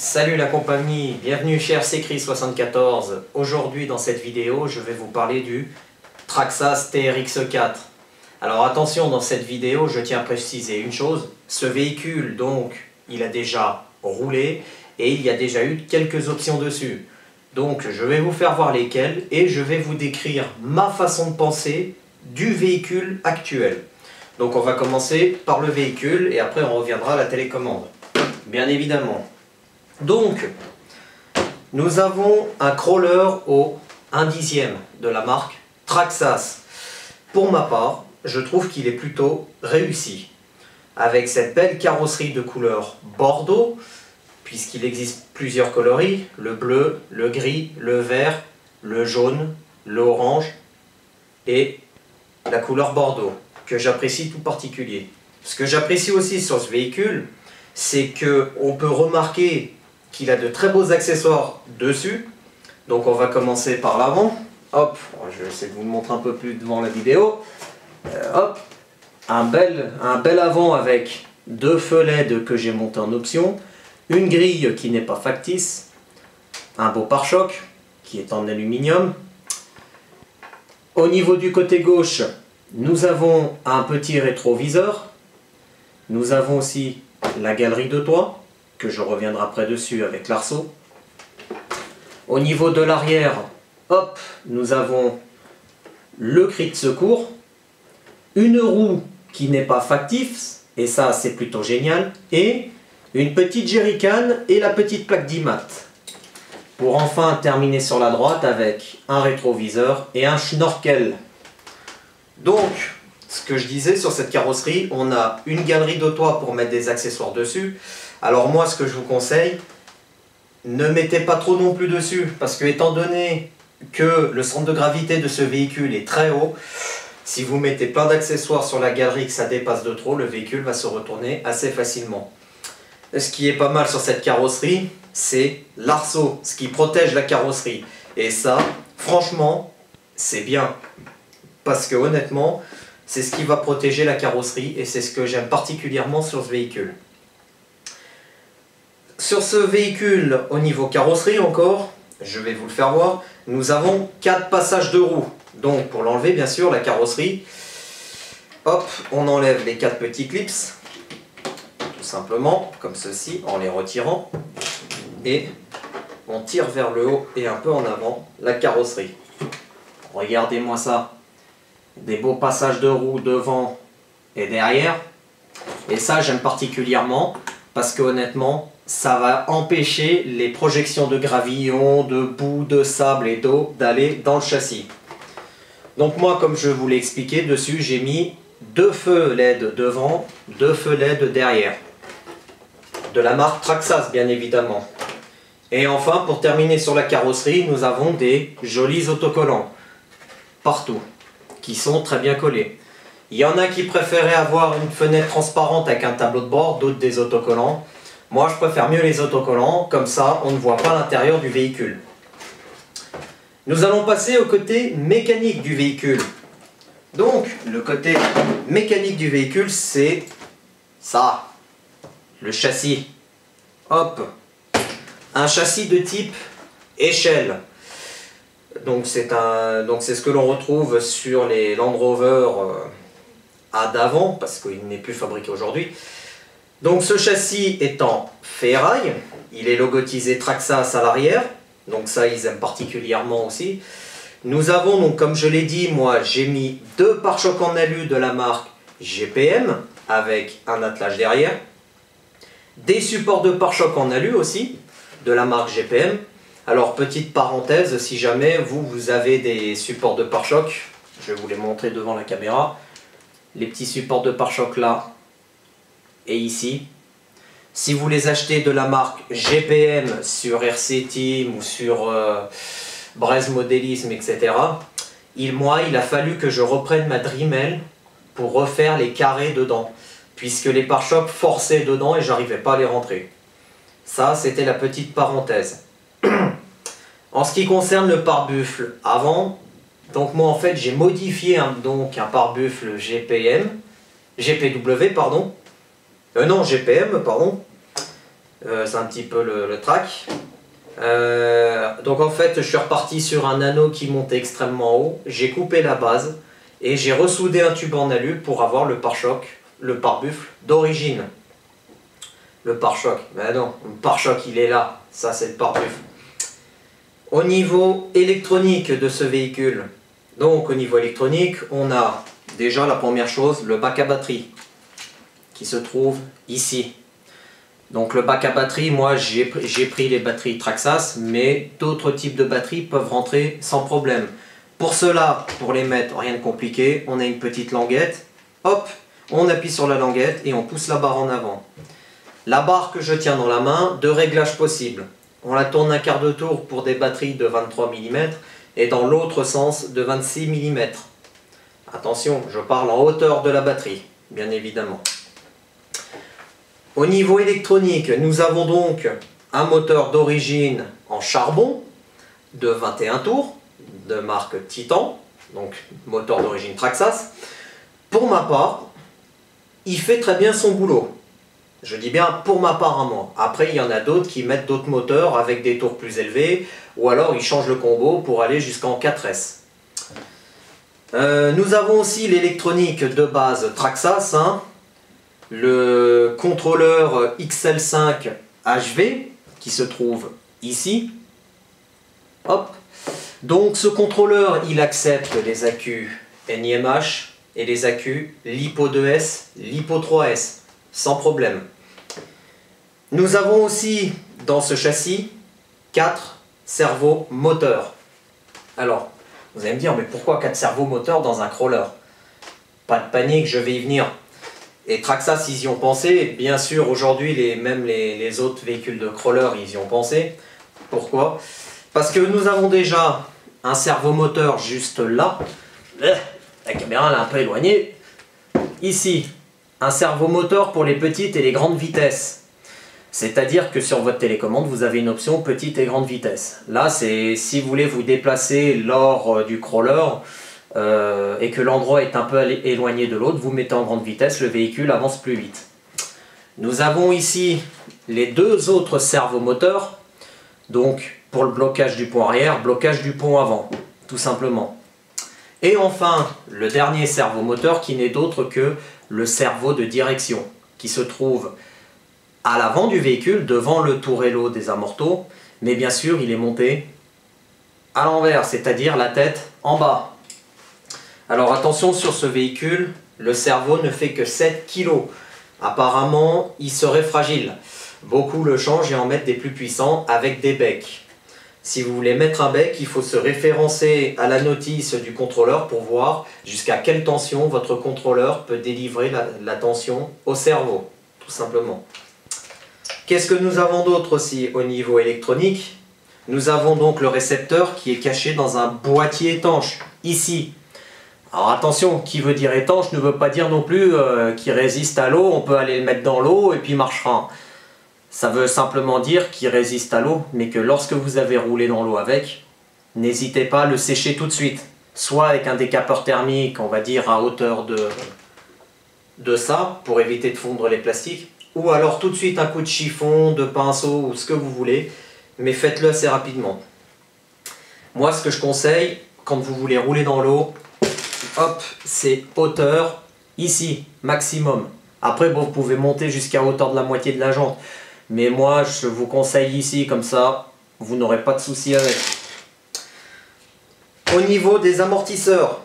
Salut la compagnie, bienvenue chez RC-CRI74. Aujourd'hui dans cette vidéo, je vais vous parler du Traxxas TRX4. Alors attention, dans cette vidéo, je tiens à préciser une chose. Ce véhicule, donc, il a déjà roulé et il y a déjà eu quelques options dessus. Donc je vais vous faire voir lesquelles et je vais vous décrire ma façon de penser du véhicule actuel. Donc on va commencer par le véhicule et après on reviendra à la télécommande. Bien évidemment. Donc, nous avons un crawler au 1/10 de la marque Traxxas. Pour ma part, je trouve qu'il est plutôt réussi. Avec cette belle carrosserie de couleur bordeaux, puisqu'il existe plusieurs coloris, le bleu, le gris, le vert, le jaune, l'orange et la couleur bordeaux, que j'apprécie tout particulier. Ce que j'apprécie aussi sur ce véhicule, c'est qu'on peut remarquer qu'il a de très beaux accessoires dessus. Donc on va commencer par l'avant. Hop, je vais essayer de vous le montrer un peu plus devant la vidéo. Hop, un bel avant avec deux feux LED que j'ai monté en option, une grille qui n'est pas factice, un beau pare-choc qui est en aluminium. Au niveau du côté gauche, nous avons un petit rétroviseur. Nous avons aussi la galerie de toit, que je reviendrai après dessus avec l'arceau. Au niveau de l'arrière, hop, nous avons le cri de secours, une roue qui n'est pas factice, et ça c'est plutôt génial, et une petite jerrycan et la petite plaque d'IMAT. Pour enfin terminer sur la droite avec un rétroviseur et un schnorkel. Donc, ce que je disais sur cette carrosserie, on a une galerie de toit pour mettre des accessoires dessus. Alors moi, ce que je vous conseille, ne mettez pas trop non plus dessus, parce que étant donné que le centre de gravité de ce véhicule est très haut, si vous mettez plein d'accessoires sur la galerie et que ça dépasse de trop, le véhicule va se retourner assez facilement. Ce qui est pas mal sur cette carrosserie, c'est l'arceau, ce qui protège la carrosserie. Et ça, franchement, c'est bien. Parce que honnêtement, c'est ce qui va protéger la carrosserie et c'est ce que j'aime particulièrement sur ce véhicule. Sur ce véhicule, au niveau carrosserie encore, je vais vous le faire voir, nous avons 4 passages de roues. Donc pour l'enlever, bien sûr, la carrosserie, hop, on enlève les 4 petits clips, tout simplement, comme ceci, en les retirant. Et on tire vers le haut et un peu en avant la carrosserie. Regardez-moi ça. Des beaux passages de roues devant et derrière. Et ça, j'aime particulièrement parce que honnêtement, ça va empêcher les projections de gravillon, de boue, de sable et d'eau d'aller dans le châssis. Donc moi, comme je vous l'ai expliqué, dessus, j'ai mis 2 feux LED devant, 2 feux LED derrière. De la marque Traxxas, bien évidemment. Et enfin, pour terminer sur la carrosserie, nous avons des jolis autocollants. Partout. Qui sont très bien collés. Il y en a qui préféraient avoir une fenêtre transparente avec un tableau de bord, d'autres des autocollants. Moi je préfère mieux les autocollants, comme ça on ne voit pas l'intérieur du véhicule. Nous allons passer au côté mécanique du véhicule. Donc le côté mécanique du véhicule, c'est ça, le châssis. Hop, un châssis de type échelle. Donc c'est ce que l'on retrouve sur les Land Rover à d'avant, parce qu'il n'est plus fabriqué aujourd'hui. Donc ce châssis est en ferraille, il est logotisé Traxxas à l'arrière, donc ça ils aiment particulièrement aussi. Nous avons donc, comme je l'ai dit, moi j'ai mis 2 pare-chocs en alu de la marque GPM, avec un attelage derrière. Des supports de pare-chocs en alu aussi, de la marque GPM. Alors petite parenthèse, si jamais vous avez des supports de pare-choc, je vais vous les montrer devant la caméra. Les petits supports de pare-choc là et ici. Si vous les achetez de la marque GPM sur RC Team ou sur Brez Modélisme, etc. Moi, il a fallu que je reprenne ma Dremel pour refaire les carrés dedans. Puisque les pare-chocs forçaient dedans et j'arrivais pas à les rentrer. Ça, c'était la petite parenthèse. En ce qui concerne le pare-buffle avant, donc moi en fait j'ai modifié un pare-buffle GPW, pardon. Non, GPM, pardon. c'est un petit peu le track. Donc en fait je suis reparti sur un anneau qui montait extrêmement haut, j'ai coupé la base et j'ai ressoudé un tube en alu pour avoir le pare-choc, le pare-buffle d'origine. Le pare-choc, ben non, le pare-choc il est là, ça c'est le pare-buffle. Au niveau électronique de ce véhicule, donc au niveau électronique, on a déjà la première chose, le bac à batterie qui se trouve ici. Donc le bac à batterie, moi j'ai pris les batteries Traxxas, mais d'autres types de batteries peuvent rentrer sans problème. Pour cela, pour les mettre, rien de compliqué, on a une petite languette, hop, on appuie sur la languette et on pousse la barre en avant. La barre que je tiens dans la main, deux réglages possibles. On la tourne un quart de tour pour des batteries de 23 mm et dans l'autre sens de 26 mm. Attention, je parle en hauteur de la batterie, bien évidemment. Au niveau électronique, nous avons donc un moteur d'origine en charbon de 21 tours, de marque Titan, donc moteur d'origine Traxxas. Pour ma part, il fait très bien son boulot. Je dis bien pour ma part à moi. Après, il y en a d'autres qui mettent d'autres moteurs avec des tours plus élevés, ou alors ils changent le combo pour aller jusqu'en 4S. Nous avons aussi l'électronique de base Traxxas, le contrôleur XL5 HV qui se trouve ici. Hop. Donc ce contrôleur, il accepte les accus NiMH et les accus LiPo2S, LiPo3S, sans problème. Nous avons aussi dans ce châssis 4 servos moteurs. Alors, vous allez me dire, mais pourquoi 4 servos moteurs dans un crawler? Pas de panique, je vais y venir. Et Traxxas, ils y ont pensé. Bien sûr, aujourd'hui, même les autres véhicules de crawler, ils y ont pensé. Pourquoi? Parce que nous avons déjà un servomoteur juste là. La caméra elle est un peu éloignée. Ici, un servomoteur pour les petites et les grandes vitesses. C'est-à-dire que sur votre télécommande, vous avez une option petite et grande vitesse. Là, c'est si vous voulez vous déplacer lors du crawler et que l'endroit est un peu éloigné de l'autre, vous mettez en grande vitesse, le véhicule avance plus vite. Nous avons ici les deux autres servomoteurs, donc pour le blocage du pont arrière, blocage du pont avant, tout simplement. Et enfin, le dernier servomoteur qui n'est d'autre que le servo de direction, qui se trouve à l'avant du véhicule, devant le tourello des amortos, mais bien sûr il est monté à l'envers, c'est-à-dire la tête en bas. Alors attention sur ce véhicule, le servo ne fait que 7 kg. Apparemment, il serait fragile. Beaucoup le changent et en mettent des plus puissants avec des becs. Si vous voulez mettre un bec, il faut se référencer à la notice du contrôleur pour voir jusqu'à quelle tension votre contrôleur peut délivrer la tension au cerveau, tout simplement. Qu'est-ce que nous avons d'autre aussi au niveau électronique? Nous avons donc le récepteur qui est caché dans un boîtier étanche, ici. Alors attention, qui veut dire étanche ne veut pas dire non plus qu'il résiste à l'eau, on peut aller le mettre dans l'eau et puis il marchera. Ça veut simplement dire qu'il résiste à l'eau, mais que lorsque vous avez roulé dans l'eau avec, n'hésitez pas à le sécher tout de suite. Soit avec un décapeur thermique, on va dire à hauteur de ça, pour éviter de fondre les plastiques, ou alors tout de suite un coup de chiffon, de pinceau, ou ce que vous voulez, mais faites-le assez rapidement. Moi, ce que je conseille, quand vous voulez rouler dans l'eau, hop, c'est hauteur, ici, maximum. Après, bon, vous pouvez monter jusqu'à hauteur de la moitié de la jante. Mais moi, je vous conseille ici, comme ça, vous n'aurez pas de soucis avec. Au niveau des amortisseurs,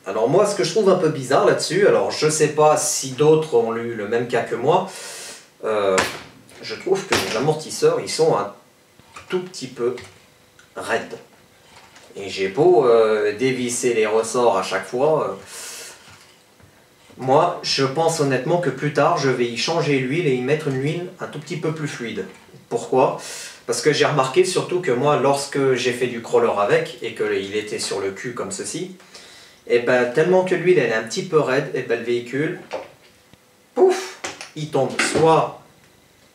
alors moi, ce que je trouve un peu bizarre là-dessus, alors je ne sais pas si d'autres ont eu le même cas que moi, je trouve que les amortisseurs, ils sont un tout petit peu raides. Et j'ai beau dévisser les ressorts à chaque fois, moi je pense honnêtement que plus tard je vais y changer l'huile et y mettre une huile un tout petit peu plus fluide. Pourquoi? Parce que j'ai remarqué surtout que moi lorsque j'ai fait du crawler avec et qu'il était sur le cul comme ceci, et ben tellement que l'huile elle est un petit peu raide, et ben le véhicule, pouf, il tombe soit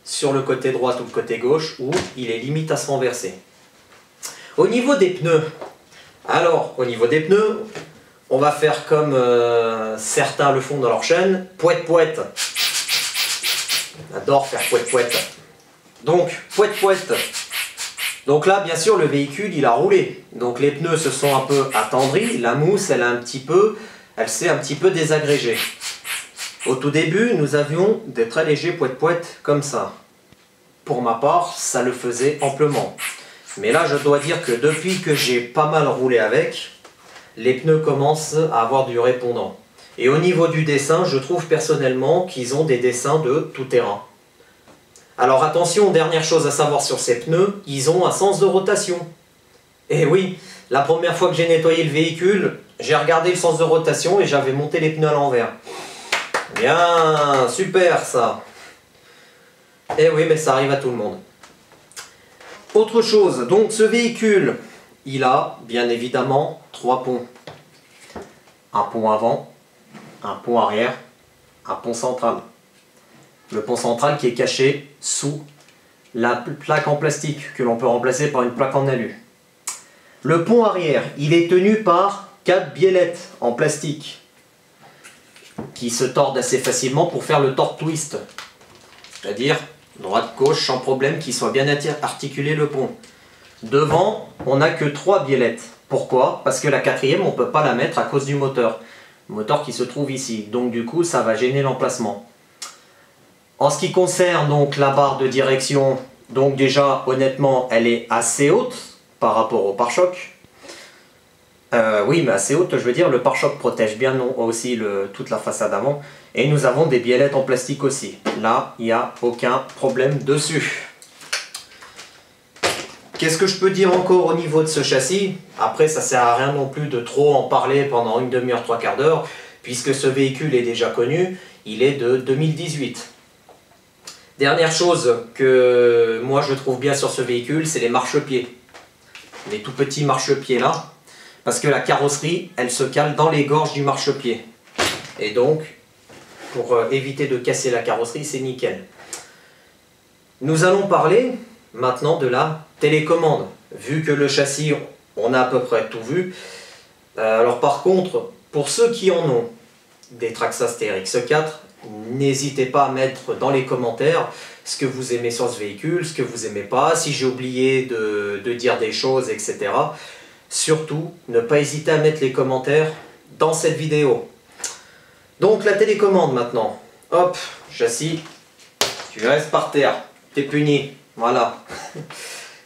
sur le côté droit ou le côté gauche ou il est limite à se renverser. Au niveau des pneus, alors au niveau des pneus, on va faire comme certains le font dans leur chaîne, poète-poète. J'adore faire poète-poète. Donc, pouette. Donc là, bien sûr, le véhicule, il a roulé. Donc les pneus se sont un peu attendris. La mousse, elle s'est un petit peu désagrégée. Au tout début, nous avions des très légers pouette comme ça. Pour ma part, ça le faisait amplement. Mais là, je dois dire que depuis que j'ai pas mal roulé avec, les pneus commencent à avoir du répondant. Et au niveau du dessin, je trouve personnellement qu'ils ont des dessins de tout terrain. Alors attention, dernière chose à savoir sur ces pneus, ils ont un sens de rotation. Et oui, la première fois que j'ai nettoyé le véhicule, j'ai regardé le sens de rotation et j'avais monté les pneus à l'envers. Bien, super ça. Et oui, mais ça arrive à tout le monde. Autre chose, donc ce véhicule, il a bien évidemment 3 ponts. Un pont avant, un pont arrière, un pont central. Le pont central qui est caché sous la plaque en plastique que l'on peut remplacer par une plaque en alu. Le pont arrière, il est tenu par 4 biellettes en plastique qui se tordent assez facilement pour faire le torque twist. C'est-à-dire droite-gauche sans problème, qui soit bien articulé le pont. Devant, on n'a que 3 biellettes. Pourquoi? Parce que la 4e, on ne peut pas la mettre à cause du moteur. Le moteur qui se trouve ici. Donc du coup, ça va gêner l'emplacement. En ce qui concerne donc la barre de direction, donc déjà, honnêtement, elle est assez haute par rapport au pare-choc. Oui, mais assez haute, je veux dire, le pare-choc protège bien aussi toute la façade avant. Et nous avons des biellettes en plastique aussi. Là, il n'y a aucun problème dessus. Qu'est-ce que je peux dire encore au niveau de ce châssis? Après, ça ne sert à rien non plus de trop en parler pendant une demi-heure, 3/4 d'heure, puisque ce véhicule est déjà connu, il est de 2018. Dernière chose que moi je trouve bien sur ce véhicule, c'est les marchepieds. Les tout petits marchepieds là, parce que la carrosserie, elle se cale dans les gorges du marchepied. Et donc, pour éviter de casser la carrosserie, c'est nickel. Nous allons parler maintenant de la télécommande. Vu que le châssis, on a à peu près tout vu. Alors par contre, pour ceux qui en ont des Traxxas TRX4, n'hésitez pas à mettre dans les commentaires ce que vous aimez sur ce véhicule, ce que vous n'aimez pas, si j'ai oublié de dire des choses, etc. Surtout, ne pas hésiter à mettre les commentaires dans cette vidéo. Donc la télécommande maintenant. Hop, châssis, tu restes par terre, t'es puni. Voilà.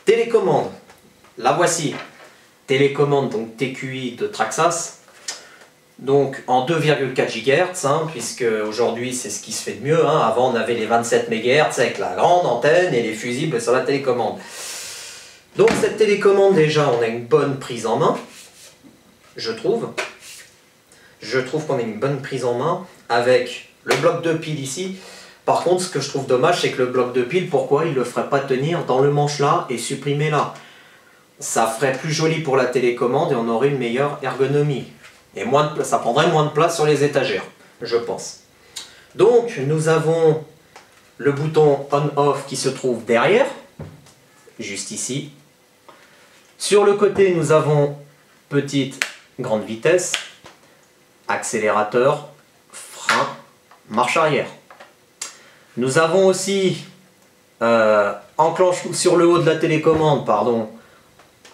Télécommande, la voici. Télécommande donc TQI de Traxxas. Donc en 2,4 GHz, puisque aujourd'hui c'est ce qui se fait de mieux. Avant on avait les 27 MHz avec la grande antenne et les fusibles sur la télécommande. Donc cette télécommande déjà on a une bonne prise en main, je trouve. Je trouve qu'on a une bonne prise en main avec le bloc de pile ici. Par contre ce que je trouve dommage c'est que le bloc de pile, pourquoi il ne le ferait pas tenir dans le manche là et supprimer là? Ça ferait plus joli pour la télécommande et on aurait une meilleure ergonomie. Et ça prendrait moins de place sur les étagères, je pense. Donc, nous avons le bouton on-off qui se trouve derrière, juste ici. Sur le côté, nous avons petite grande vitesse, accélérateur, frein, marche arrière. Nous avons aussi, sur le haut de la télécommande, pardon,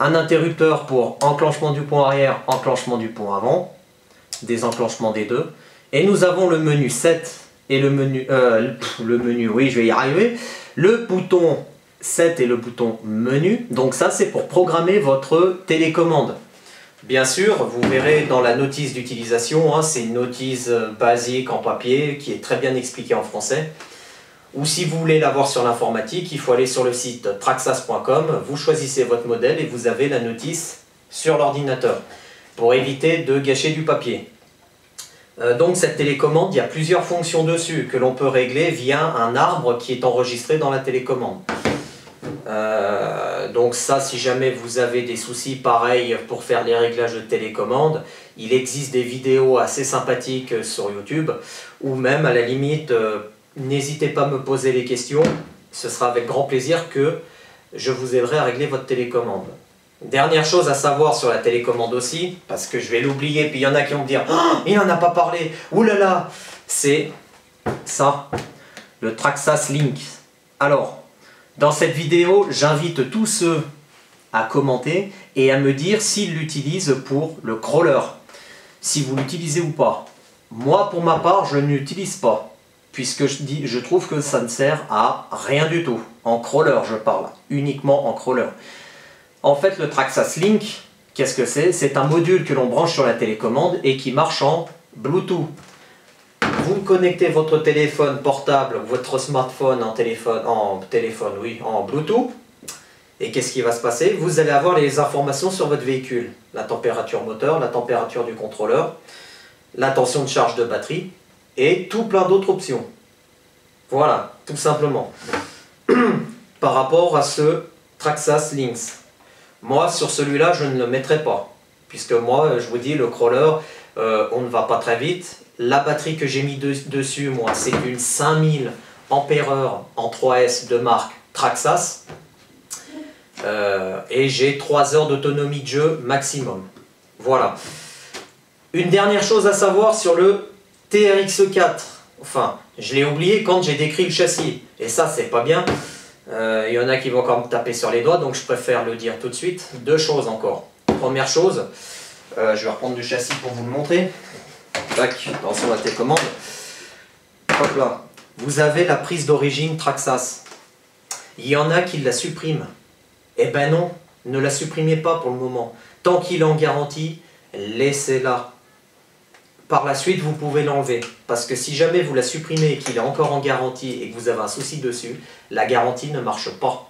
un interrupteur pour enclenchement du pont arrière, enclenchement du pont avant, désenclenchement des deux. Et nous avons le menu 7 et le menu, oui je vais y arriver, le bouton 7 et le bouton menu. Donc ça c'est pour programmer votre télécommande. Bien sûr, vous verrez dans la notice d'utilisation, c'est une notice basique en papier qui est très bien expliquée en français. Ou si vous voulez l'avoir sur l'informatique, il faut aller sur le site traxxas.com, vous choisissez votre modèle et vous avez la notice sur l'ordinateur pour éviter de gâcher du papier. Donc cette télécommande, il y a plusieurs fonctions dessus que l'on peut régler via un arbre qui est enregistré dans la télécommande. Donc ça, si jamais vous avez des soucis pareils pour faire les réglages de télécommande, il existe des vidéos assez sympathiques sur YouTube ou même à la limite... n'hésitez pas à me poser les questions, ce sera avec grand plaisir que je vous aiderai à régler votre télécommande. Dernière chose à savoir sur la télécommande aussi, parce que je vais l'oublier, puis il y en a qui vont me dire oh, il n'en a pas parlé, oulala, c'est ça, le Traxxas Link. Alors, Dans cette vidéo, j'invite tous ceux à commenter et à me dire s'ils l'utilisent pour le crawler, si vous l'utilisez ou pas. Moi, pour ma part, je n'utilise pas, puisque je trouve que ça ne sert à rien du tout. En crawler, je parle, uniquement en crawler. En fait, le Traxxas Link, qu'est-ce que c'est? C'est un module que l'on branche sur la télécommande et qui marche en Bluetooth. Vous connectez votre téléphone portable, votre smartphone en Bluetooth. Et qu'est-ce qui va se passer? Vous allez avoir les informations sur votre véhicule. La température moteur, la température du contrôleur, la tension de charge de batterie et tout plein d'autres options. Voilà, tout simplement. Par rapport à ce Traxxas Lynx. Moi, sur celui-là, je ne le mettrai pas. Puisque moi, je vous dis, le crawler, on ne va pas très vite. La batterie que j'ai mis dessus, moi, c'est une 5000 ampères en 3S de marque Traxxas. Et j'ai 3 heures d'autonomie de jeu maximum. Voilà. Une dernière chose à savoir sur le TRX4. Enfin, je l'ai oublié quand j'ai décrit le châssis. Et ça, c'est pas bien. Il y en a qui vont encore me taper sur les doigts, donc je préfère le dire tout de suite. Deux choses encore. Première chose, je vais reprendre le châssis pour vous le montrer. Tac, attention à la télécommande. Hop là. Vous avez la prise d'origine Traxxas. Il y en a qui la suppriment. Eh ben non, ne la supprimez pas pour le moment. Tant qu'il est en garantie, laissez-la. Par la suite, vous pouvez l'enlever. Parce que si jamais vous la supprimez et qu'il est encore en garantie et que vous avez un souci dessus, la garantie ne marche pas.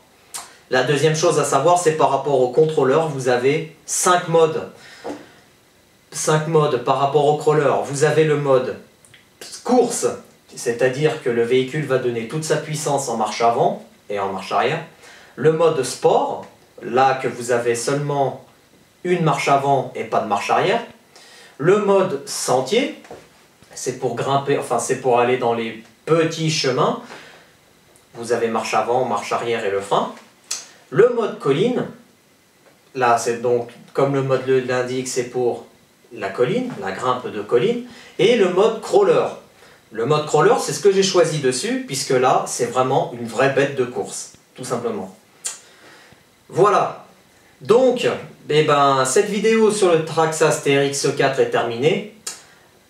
La deuxième chose à savoir, c'est par rapport au contrôleur, vous avez 5 modes. 5 modes par rapport au crawler. Vous avez le mode course, c'est-à-dire que le véhicule va donner toute sa puissance en marche avant et en marche arrière. Le mode sport, là que vous avez seulement une marche avant et pas de marche arrière. Le mode sentier, c'est pour grimper, enfin c'est pour aller dans les petits chemins. Vous avez marche avant, marche arrière et le frein. Le mode colline, là c'est donc, comme le mode l'indique, c'est pour la colline, la grimpe de colline. Et le mode crawler. Le mode crawler, c'est ce que j'ai choisi dessus, puisque là, c'est vraiment une vraie bête de course, tout simplement. Voilà. Donc, eh ben, cette vidéo sur le Traxxas TRX4 est terminée.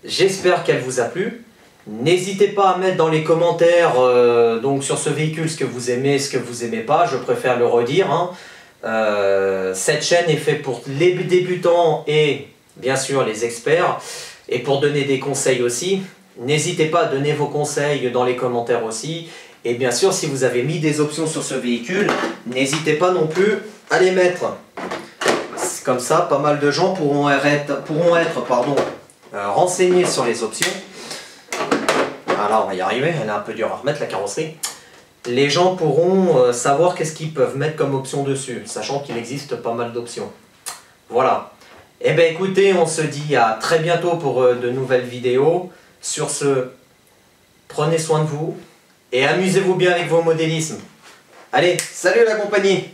J'espère qu'elle vous a plu. N'hésitez pas à mettre dans les commentaires donc sur ce véhicule ce que vous aimez, ce que vous n'aimez pas. Je préfère le redire. Hein. Cette chaîne est faite pour les débutants et bien sûr les experts. Et pour donner des conseils aussi. N'hésitez pas à donner vos conseils dans les commentaires aussi. Et bien sûr, si vous avez mis des options sur ce véhicule, n'hésitez pas non plus à les mettre. Comme ça, pas mal de gens pourront être renseignés sur les options. Alors, on va y arriver, elle est un peu dure à remettre, la carrosserie. Les gens pourront savoir qu'est-ce qu'ils peuvent mettre comme option dessus, sachant qu'il existe pas mal d'options. Voilà. Eh bien, écoutez, on se dit à très bientôt pour de nouvelles vidéos. Sur ce, prenez soin de vous et amusez-vous bien avec vos modélismes. Allez, salut la compagnie!